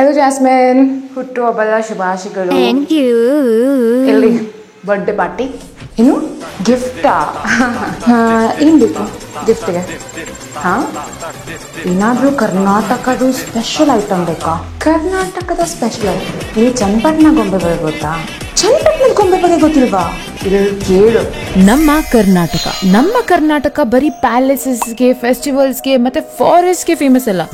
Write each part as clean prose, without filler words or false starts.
Hello Jasmine, ಹುಟ್ಟುಹಬ್ಬದ ಶುಭಾಶಯಗಳು. Thank you. ಎಲ್ಲಿ ಬರ್ಡೇ ಪಾರ್ಟಿ? ಏನು ಗಿಫ್ಟಾ? ಏನು ಬೇಕು ಗಿಫ್ಟ್ಗೆ? ಹಾಂ, ಏನಾದರೂ ಕರ್ನಾಟಕದ ಸ್ಪೆಷಲ್ ಐಟಮ್ ಬೇಕಾ? ಕರ್ನಾಟಕದ ಸ್ಪೆಷಲ್ ಐಟಮ್ ಇಲ್ಲಿ ಚನ್ನಪಟ್ಟಣ ಗೊಂಬೆ ಬಗ್ಗೆ ಗೊತ್ತಾ? ಚನ್ನಪಟ್ಟಣದ ಗೊಂಬೆ ಬಗ್ಗೆ ಗೊತ್ತಿಲ್ವಾ? ಇಲ್ಲಿ ಕೇಳು. ನಮ್ಮ ಕರ್ನಾಟಕ ಬರೀ ಪ್ಯಾಲೇಸಸ್ಗೆ, ಫೆಸ್ಟಿವಲ್ಸ್ಗೆ ಮತ್ತೆ ಫಾರೆಸ್ಟ್ಗೆ ಫೇಮಸ್ ಅಲ್ಲ.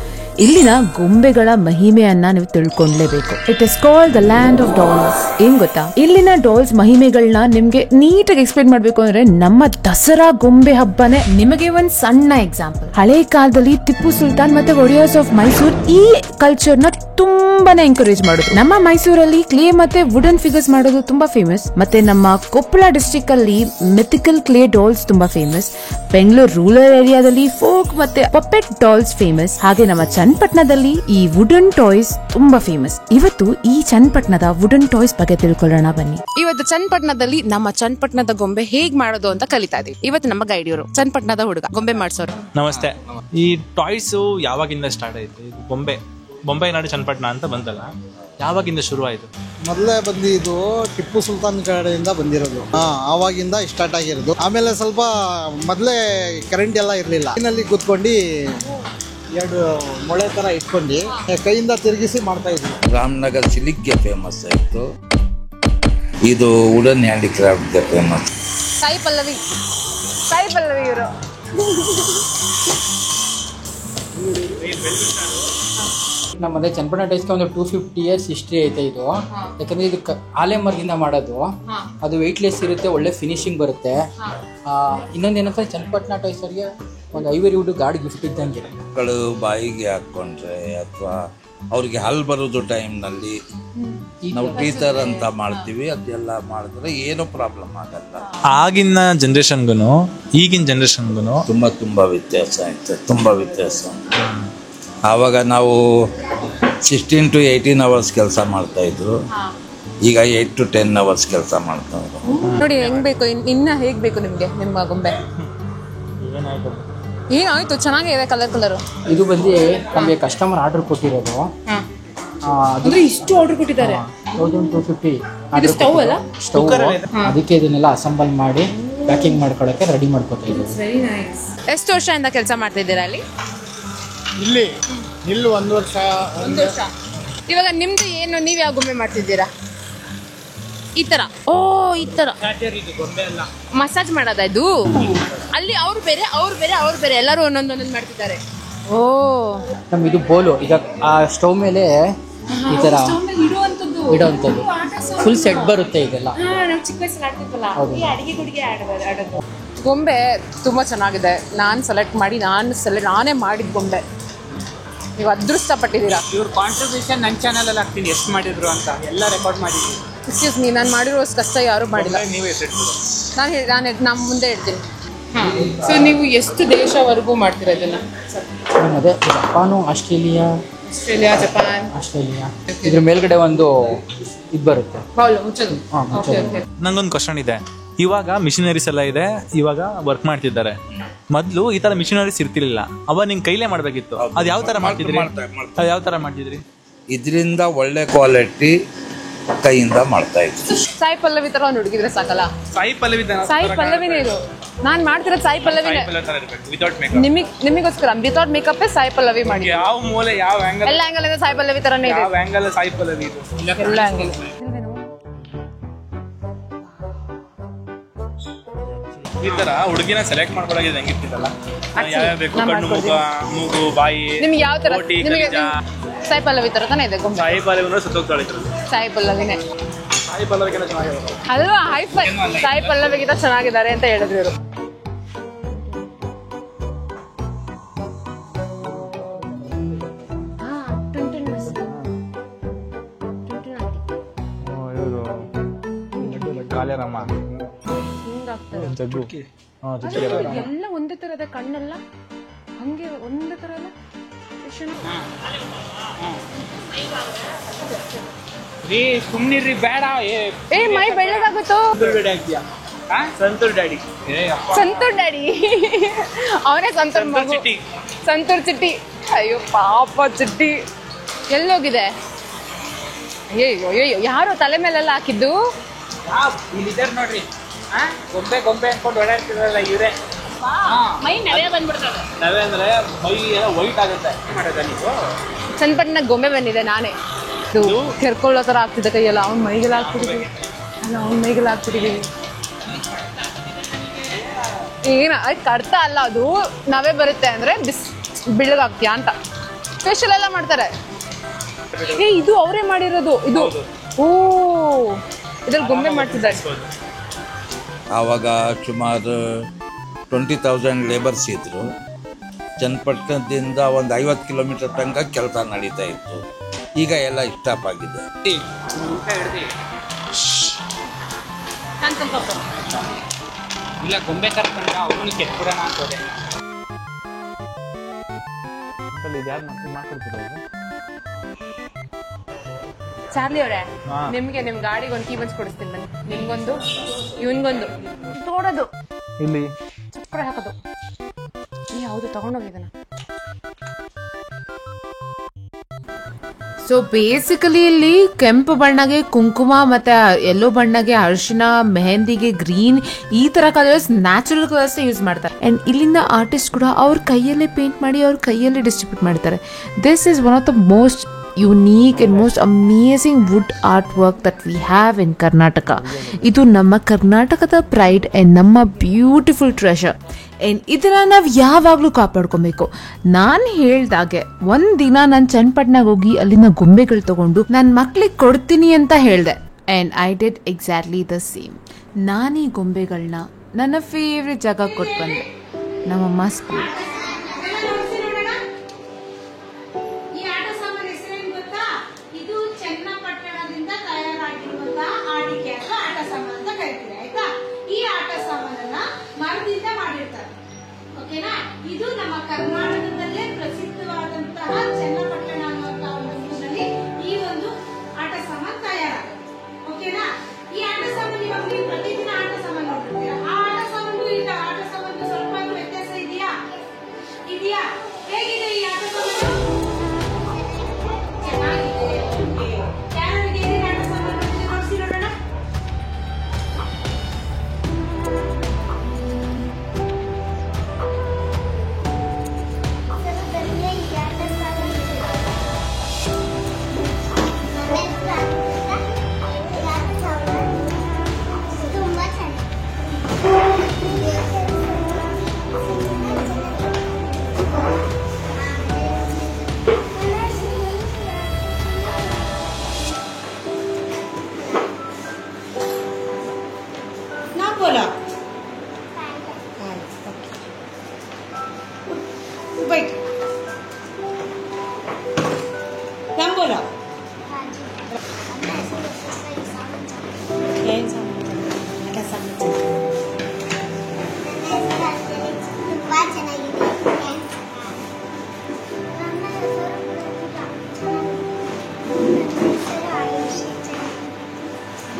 ಇಲ್ಲಿನ ಗೊಂಬೆಗಳ ಮಹಿಮೆಯನ್ನ ನೀವು ತಿಳ್ಕೊಂಡ್ಲೇಬೇಕು. It is called the land of dolls. ಏನ್ ಗೊತ್ತಾ, ಇಲ್ಲಿನ ಡಾಲ್ಸ್ ಮಹಿಮೆಗಳನ್ನ ನಿಮ್ಗೆ ನೀಟಾಗಿ ಎಕ್ಸ್ಪ್ಲೇನ್ ಮಾಡ್ಬೇಕು ಅಂದ್ರೆ ನಮ್ಮ ದಸರಾ ಗೊಂಬೆ ಹಬ್ಬನೇ ನಿಮಗೆ ಒಂದ್ ಸಣ್ಣ ಎಕ್ಸಾಂಪಲ್. ಹಳೆ ಕಾಲದಲ್ಲಿ ಟಿಪ್ಪು ಸುಲ್ತಾನ್ ಮತ್ತೆ ಒಡೆಯರ್ಸ್ ಆಫ್ ಮೈಸೂರ್ ಈ ಕಲ್ಚರ್ ನ ತುಂಬಾನೇ ಎಂಕರೇಜ್ ಮಾಡೋದು. ನಮ್ಮ ಮೈಸೂರಲ್ಲಿ ಕ್ಲೇ ಮತ್ತೆ ವುಡನ್ ಫಿಗರ್ಸ್ ಮಾಡೋದು ತುಂಬಾ ಫೇಮಸ್. ಮತ್ತೆ ನಮ್ಮ ಕೊಪ್ಪಳ ಡಿಸ್ಟ್ರಿಕ್ಟ್ ಅಲ್ಲಿ ಮಿಥಿಕಲ್ ಕ್ಲೇ ಡಾಲ್ಸ್ ತುಂಬಾ ಫೇಮಸ್. ಬೆಂಗಳೂರು ರೂರಲ್ ಏರಿಯಾದಲ್ಲಿ ಫೋಕ್ ಮತ್ತೆ ಪಪೆಟ್ ಡಾಲ್ಸ್ ಫೇಮಸ್. ಹಾಗೆ ನಮ್ಮ ಚನ್ನಪಟ್ಟಣದಲ್ಲಿ ಈ ವುಡನ್ ಟಾಯ್ಸ್ ತುಂಬಾ ಫೇಮಸ್. ಇವತ್ತು ಈ ಚನ್ನಪಟ್ಟಣದ ವುಡನ್ ಟಾಯ್ಸ್ ಬಗ್ಗೆ ತಿಳ್ಕೊಳ್ಳೋಣ ಬನ್ನಿ. ಇವತ್ತು ಚನ್ನಪಟ್ಟಣದಲ್ಲಿ ನಮ್ಮ ಚನ್ನಪಟ್ಟಣದ ಗೊಂಬೆ ಹೇಗ್ ಮಾಡೋದು ಅಂತ ಕಲಿತಾ ಇದೀವಿ. ಇವತ್ತು ನಮ್ಮ ಗೈಡ್ ಇವರು ಚನ್ನಪಟ್ಟಣದ ಹುಡುಗ ಗೊಂಬೆ ಮಾಡ್ಸೋರು. ನಮಸ್ತೆ. ಈ ಟಾಯ್ಸ್ ಯಾವಾಗಿಂದ ಸ್ಟಾರ್ಟ್ ಆಯ್ತು? ಬೊಂಬೆ ನಾಡು ಚನ್ನಪಟ್ಟಣ ಅಂತ ಬಂತಲ್ಲ, ಯಾವಾಗಿಂದ ಶುರು ಆಯ್ತು? ಮೊದಲೇ ಬಂದಿದ್ದು ಟಿಪ್ಪು ಸುಲ್ತಾನ್ ಕಡೆಯಿಂದ ಬಂದಿರೋದು. ಆವಾಗಿಂದ ಸ್ಟಾರ್ಟ್ ಆಗಿರೋದು. ಆಮೇಲೆ ಸ್ವಲ್ಪ ಮೊದಲೇ ಕರೆಂಟ್ ಎಲ್ಲ ಇರಲಿಲ್ಲ. ಮನೆಯಲ್ಲಿ ಕೂತ್ಕೊಂಡು 2 ಮೊಳೆ ಥರ ಇಟ್ಕೊಂಡು ಕೈಯಿಂದ ತಿರುಗಿಸಿ ಮಾಡ್ತಾ ಇದ್ವಿ. ರಾಮನಗರ್ ಸಿಲಿಕ್ಗೆ ಫೇಮಸ್ ಆಯಿತು. ಇದು ವುಡನ್ ಹ್ಯಾಂಡಿಕ್ರಾಫ್ಟ್ಗೆ ಫೇಮಸ್. ಸಾಯಿ ಪಲ್ಲವಿ ಇವರು. ನಮ್ಮದೇ ಚನ್ನಪಟ್ಟಣ ಟೈಸ್ಗೆ ಒಂದು 250 years ಹಿಸ್ಟ್ರಿ ಐತೆ ಇದು. ಯಾಕಂದ್ರೆ ಇದು ಆಲೆ ಮರದಿಂದ ಮಾಡೋದು. ಅದು ವೆಯ್ಟ್ಲೆಸ್ ಇರುತ್ತೆ, ಒಳ್ಳೆ ಫಿನಿಶಿಂಗ್ ಬರುತ್ತೆ. ಇನ್ನೊಂದೇನಂದ್ರೆ ಚನ್ನಪಟ್ಟಣ ಟೈಸರ್ಗೆ ಒಂದು ಐವರಿ ವುಡ್ ಗಾಡಿ ಗಿಫ್ಟ್ ಇದ್ದಂಗೆ. ಮಕ್ಕಳು ಬಾಯಿಗೆ ಹಾಕ್ಕೊಂಡ್ರೆ ಅಥವಾ ಅವ್ರಿಗೆ ಹಾಲು ಬರೋದು ಟೈಮ್ನಲ್ಲಿ ನಾವು ಟೀಚರ್ ಅಂತ ಮಾಡ್ತೀವಿ, ಅದೆಲ್ಲ ಮಾಡಿದ್ರೆ ಏನೂ ಪ್ರಾಬ್ಲಮ್ ಆಗಲ್ಲ. ಆಗಿನ ಜನ್ರೇಷನ್ಗೂ ಈಗಿನ ಜನ್ರೇಷನ್ಗೂ ತುಂಬ ವ್ಯತ್ಯಾಸ ಐತೆ, ತುಂಬ ವ್ಯತ್ಯಾಸ. ಆವಾಗ ನಾವು 16 to 18 hours ಕೆಲಸ ಮಾಡ್ತಾಯಿದ್ರು, ಈಗ 8 to 10 hours ಕೆಲಸ ಮಾಡ್ತಾ ಇದ್ರು. ನೋಡಿ ಹೆಂಗ್ ಬೇಕು, ಇನ್ನ ಹೇಗ್ ಬೇಕು ನಿಮ್ಗೆ ನಿಮ್ಮ ಗೊಂಬೆ? ಏನಾಯ್ತು? ಚೆನ್ನಾಗಿದೆ ಕಲರ್. ಇದು ಬಂದು ನಮಗೆ ಕಸ್ಟಮರ್ ಆರ್ಡರ್ ಕೊಟ್ಟಿರೋದು. ಅಂದ್ರೆ ಇಷ್ಟು ಆರ್ಡರ್ ಕೊಟ್ಟಿದ್ದಾರೆ? 1250 ಸ್ಟವ್ ಅಲ್ಲ, ಸ್ಟವ್. ಅದಕ್ಕೆ ಇದನ್ನೆಲ್ಲ ಅಸೆಂಬಲ್ ಮಾಡಿ ಪ್ಯಾಕಿಂಗ್ ಮಾಡ್ಕೊಳಕ್ಕೆ ರೆಡಿ ಮಾಡ್ಕೊತಾ ಇದ್ದೀವಿ. ಎಷ್ಟು ವರ್ಷದಿಂದ ಕೆಲಸ ಮಾಡ್ತಾ ಇದ್ದೀರಾ ಅಲ್ಲಿ? ಇಲ್ಲಿ 1 ವರ್ಷ. ಇವಾಗ ನಿಮ್ದು ಏನು, ನೀವ್ ಯಾವ ಗೊಂಬೆ ಮಾಡ್ತಿದ್ದೀರಾ? ಈ ತರ ಮಸಾಜ್ ಮಾಡೋದ ಇದು? ಅಲ್ಲಿ ಅವ್ರು ಬೇರೆ ಎಲ್ಲರೂ ಒಂದೊಂದು ಮಾಡ್ತಿದ್ದಾರೆ. ಓ, ಇದು ಬೋಲು. ಈಗ ಆ ಸ್ಟವ್ ಮೇಲೆ ಈ ತರ ಇಡುವಂಥದ್ದು ಫುಲ್ ಸೆಟ್ ಬರುತ್ತೆ. ಇದೆಲ್ಲ ಗೊಂಬೆ ತುಂಬಾ ಚೆನ್ನಾಗಿದೆ. ನಾನೇ ಮಾಡಿದ ಗೊಂಬೆ. ನೀವು ಅದೃಷ್ಟ ಪಟ್ಟಿದ್ದೀರಾ. ಇವ್ರ ಕಾಂಟ್ರಿಬ್ಯೂಷನ್ ನನ್ನ ಚಾನಲ್ ಅಲ್ಲಿ ಹಾಕ್ತೀನಿ, ಎಷ್ಟು ಮಾಡಿದ್ರು ಅಂತ ಎಲ್ಲ ರೆಕಾರ್ಡ್ ಮಾಡಿದ್ದೀನಿ. ಎಕ್ಸ್ಕ್ಯೂಸ್ ಮೀ, ನಾನು ಮಾಡಿರೋ ಕಷ್ಟ ಯಾರು ಮಾಡಿಲ್ಲ. ನಾನು ಮುಂದೆ ಹೇಳ್ತೀನಿ. ಸೊ ನೀವು ಎಷ್ಟು ದೇಶವರೆಗೂ ಮಾಡ್ತೀರಾ ಇದನ್ನ? ಅದೇ ಜಪಾನು, ಆಸ್ಟ್ರೇಲಿಯಾ, ಇದ್ರ ಮೇಲ್ಗಡೆ ಒಂದು ಇದು ಬರುತ್ತೆ. ನಂಗೊಂದು ಕ್ವಶನ್ ಇದೆ. ಇವಾಗ ಮಿಷನರೀಸ್ ಎಲ್ಲ ಇದೆ, ಇವಾಗ ವರ್ಕ್ ಮಾಡ್ತಿದ್ದಾರೆ. ಮೊದ್ಲು ಈ ತರ ಮಿಷನರೀಸ್ ಇರ್ತಿರ್ಲಿಲ್ಲ, ಅವಾಗ ನಿಮ್ ಕೈಲೇ ಮಾಡ್ಬೇಕಿತ್ತು. ಅದ್ ಯಾವ ತರ ಮಾಡ್ತಿದ್ರಿ? ಇದರಿಂದ ಒಳ್ಳೆ ಕ್ವಾಲಿಟಿ ಕೈಯಿಂದ ಮಾಡ್ತಾ ಇದ್ವಿ. ಸಾಯಿ ಪಲ್ಲವಿ ತರ ಒಂದು ಹುಡುಗಿದ್ರೆ ಸಾಕಲ್ಲ? ಸಾಯಿ ಪಲ್ಲವಿನೇ ಇದು. ನಾನ್ ಮಾಡ್ತಿರೋದು ಸಾಯಿ ಪಲ್ಲವಿನೇ. ನಿಮಗೋಸ್ಕರ ವಿತೌಟ್ ಮೇಕಪ್ ಸಾಯಿ ಪಲ್ಲವಿ ಮಾಡಿ. ಯಾವ ಮೂಲೆ, ಯಾವ ಆಂಗಲ್, ಎಲ್ಲ ಆಂಗಲ್ ಇಂದ ಸಾಯಿ ಪಲ್ಲವಿ ತರನೇ ಇದೆ. ಯಾವ ಆಂಗಲ್ ಸಾಯಿ ಪಲ್ಲವಿ ಇದು? ಎಲ್ಲ ಆಂಗಲ್. ಈ ತರ ಹುಡುಗಿನ ಸೆಲೆಕ್ಟ್ ಮಾಡ್ಕೊಳ್ಳೋದು ಹೆಂಗಿರ್ತಿದ್ದಲ್ಲ, ಯಾವ್ಯಾವ ಬೇಕು, ಕಣ್ಣು, ಮೂಗು, ಬಾಯಿ, ನಿಮ್ಗೆ ಯಾವ ತರ? ಸಾಯಿ ಪಲ್ಲವಿ ತರ ತಾನೇ ಇದೆ ಗೊಂಬೆ. ಸಾಯಿ ಪಲ್ಲವಿ ಸುತ್ತೋಗ್ತಾಳೆ. ಸಾಯಿ ಪಲ್ಲವಿನೇ ಚೆನ್ನಾಗಿದೆ ಅಲ್ವಾ? ಹೈಫೈ ಸಾಯಿ ಪಲ್ಲವಿಗಿಂತ ಚೆನ್ನಾಗಿದ್ದಾರೆ ಅಂತ ಹೇಳಿದ್ರು ಇವರು. ಎಲ್ಲ ಒಂದೇ ತರದ ಕಣ್ಣೆಲ್ಲ ಹಂಗೆ ಒಂದೇ ತರ ಎಲ್ಲ. ಸುಮ್ನಿರ್ರಿ, ಬೇಡ. ಮೈ ಬೆಳ್ಳಗಾಗುತ್ತೋ. ಸಂತೂರ್ ಡ್ಯಾಡಿ ಅವನೇ ಸಂತೂರ್ ಚಿಟ್ಟಿ. ಅಯ್ಯೋ ಪಾಪ ಚಿಟ್ಟಿ ಎಲ್ಲೋಗಿದೆ? ಅಯ್ಯೋ ಅಯ್ಯೋ ಯಾರು ತಲೆ ಮೇಲೆಲ್ಲ ಹಾಕಿದ್ದು? ಇಲ್ಲಿದ್ದಾರೆ ನೋಡ್ರಿ, ಗೊಂಬೆ ಗೊಂಬೆ ಅನ್ಕೊಂಡು ಓಡಾಡ್ತಿರಲ್ಲ ಇವರೇ. ಮೈ ನೆಲೆ ಬಂದ್ಬಿಡ್ತದೆ. ನವೆ ಅಂದ್ರೆ ಮೈ ಎಲ್ಲ ವೈಟ್ ಆಗುತ್ತೆ. ಮಾಡೋದ ನೀವು? ಚನ್ನಪಟ್ಟಣ ಗೊಂಬೆ ಬಂದಿದೆ ನಾನೇ. ಇದು ಕೆರ್ಕೊಳ್ಳೋ ಥರ ಆಗ್ತಿದ್ದೆ ಕೈಯೆಲ್ಲ. ಅವ್ನ ಮೈಗೆಲ್ಲ ಹಾಕ್ತಿದ್ದೀವಿ, ಅಲ್ಲ ಅವ್ನ ಮೈಗೆಲ್ಲ ಹಾಕ್ತಿದ್ದೀವಿ. ಏನ ಅದಕ್ಕೆ ಅರ್ಥ ಅಲ್ಲ, ಅದು ನಾವೇ ಬರುತ್ತೆ ಅಂದರೆ ಬಿಳ್ಳಗಾಗ್ತೀಯಾ ಅಂತ ಸ್ಪೆಷಲ್ ಎಲ್ಲ ಮಾಡ್ತಾರೆ. ಇದು ಅವರೇ ಮಾಡಿರೋದು ಇದು. ಓ ಇದ್ರಲ್ಲಿ ಗೊಂಬೆ ಮಾಡ್ತಿದ್ದಾರೆ. ಆವಾಗ ಸುಮಾರು 20,000 ಲೇಬರ್ಸ್ ಇದ್ದರು. ಚನ್ನಪಟ್ಟಣದಿಂದ ಒಂದು 50 ಕಿಲೋಮೀಟರ್ ತನಕ ಕೆಲಸ ನಡೀತಾ ಇತ್ತು. ಈಗ ಎಲ್ಲ ಸ್ಟಾಪ್ ಆಗಿದೆ. ಇಲ್ಲ ಗೊಂಬೆ ಕರ್ಕೊಂಡ ಅವನು ಕೆಟ್ಬಿಡೋಣ ಅಂತೋದೆ. ಚಾರ್ಲಿ ಅವರೇ, ನಿಮ್ಗೆ ನಿಮ್ ಗಾಡಿಗೆ ಒಂದು ಕೀ ಬನ್ಸ್ ಕೊಡಿಸ್ತೀನಿ ಬನ್ನಿ. ನಿಮ್ಗೊಂದು, ಇವನ್ಗೊಂದು ತೋಡೋದು, ಇಲ್ಲಿ ಚಪ್ರ ಹಾಕೋದು. ಯಾವುದು ತಗೊಂಡೋಗಿದ್ದಾನ? ಸೊ ಬೇಸಿಕಲಿ ಇಲ್ಲಿ ಕೆಂಪು ಬಣ್ಣಗೆ ಕುಂಕುಮ ಮತ್ತೆ ಯೆಲ್ಲೋ ಬಣ್ಣಗೆ ಅರಿಶಿನ, ಮೆಹಂದಿಗೆ ಗ್ರೀನ್, ಈ ತರ ಕಲರ್ಸ್ ನ್ಯಾಚುರಲ್ ಕಲರ್ಸ್ ಯೂಸ್ ಮಾಡ್ತಾರೆ. ಅಂಡ್ ಇಲ್ಲಿಂದ ಆರ್ಟಿಸ್ಟ್ ಕೂಡ ಅವ್ರ ಕೈಯಲ್ಲೇ ಪೇಂಟ್ ಮಾಡಿ ಅವ್ರ ಕೈಯಲ್ಲೇ ಡಿಸ್ಟ್ರಿಬ್ಯೂಟ್ ಮಾಡ್ತಾರೆ. This is one of the most unique and most amazing wood artwork that we have in Karnataka. ಇದು ನಮ್ಮ ಕರ್ನಾಟಕದ ಪ್ರೈಡ್ ಅಂಡ್ ನಮ್ಮ ಬ್ಯೂಟಿಫುಲ್ ಟ್ರೆಷರ್. ಅಂಡ್ ಇದನ್ನ ನಾವು ಯಾವಾಗಲೂ ಕಾಪಾಡ್ಕೊಬೇಕು. ನಾನು ಹೇಳ್ದಾಗೆ ಒಂದಿನ ನಾನು ಚನ್ನಪಟ್ಟಣಕ್ಕೆ ಹೋಗಿ ಅಲ್ಲಿನ ಗೊಂಬೆಗಳು ತಗೊಂಡು ನನ್ನ ಮಕ್ಳಿಗೆ ಕೊಡ್ತೀನಿ ಅಂತ ಹೇಳಿದೆ. And I did exactly the same. ನಾನು ಈ ಗೊಂಬೆಗಳನ್ನ ನನ್ನ ಫೇವ್ರೆಟ್ ಜಾಗ ಕೊಟ್ಟು ಬಂದೆ, ನಮ್ಮಮ್ಮ ಸ್ಕೂಲ್. ಇದು ನಮ್ಮ ಕರ್ನಾಟಕದಲ್ಲೇ ಪ್ರಸಿದ್ಧವಾದಂತಹ ಚನ್ನಪಟ್ಟಣ ಅನ್ನುವಂತಹ ಒಂದು ಊರಿನಲ್ಲಿ ಈ ಒಂದು ಆಟ ಸಾಮಾನು ತಯಾರಾಗುತ್ತೆ. ಓಕೆನಾ? ಈ ಆಟ ಸಾಮಾನು ಇವಾಗ ನೀವು ಪ್ರತಿದಿನ ಆಟ ಸಾಮಾನು ನೋಡ್ತೀರಾ. ಆ ಆಟ ಸಾಮಾನು ಈಗ ಆಟ ಸಾಮಾನು ಸ್ವಲ್ಪ ವ್ಯತ್ಯಾಸ ಇದೆಯಾ? ಹೇಗಿದೆ ಈ ಆಟ ಸಾಮಾನು? ಚೆನ್ನಾಗಿದೆ. ಯಾರಿಗೆ ಏನೇನು ಆಟ ಸಾಮಾನು ನೋಡಿಸಿ ನೋಡೋಣ. बोलो बैठ नाम बोलो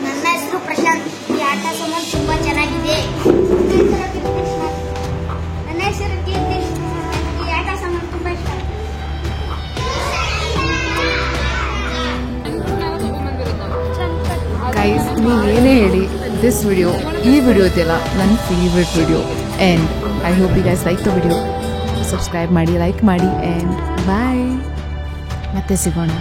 ನನ್ನ ಹೆಸರು ಪ್ರಶಾಂತ್. ಈ ಆಟ ಸಾಮಾನು ತುಂಬಾ ಚೆನ್ನಾಗಿದೆ. ನನ್ನ ಹೆಸರು ಕೀರ್ತಿ. ಈ ಆಟ ಸಾಮಾನು ತುಂಬಾ ಇಷ್ಟ. ಗೈಸ್, ನೀವು ಏನೇ ಹೇಳಿ, ದಿಸ್ ವಿಡಿಯೋ, ಈ ವಿಡಿಯೋ ಇದೆಯಲ್ಲ ನನ್ನ favourite video. And I hope you guys like the video. Subscribe ಮಾಡಿ, ಲೈಕ್ ಮಾಡಿ, ಆ್ಯಂಡ್ ಬಾಯ್. ಮತ್ತೆ ಸಿಗೋಣ.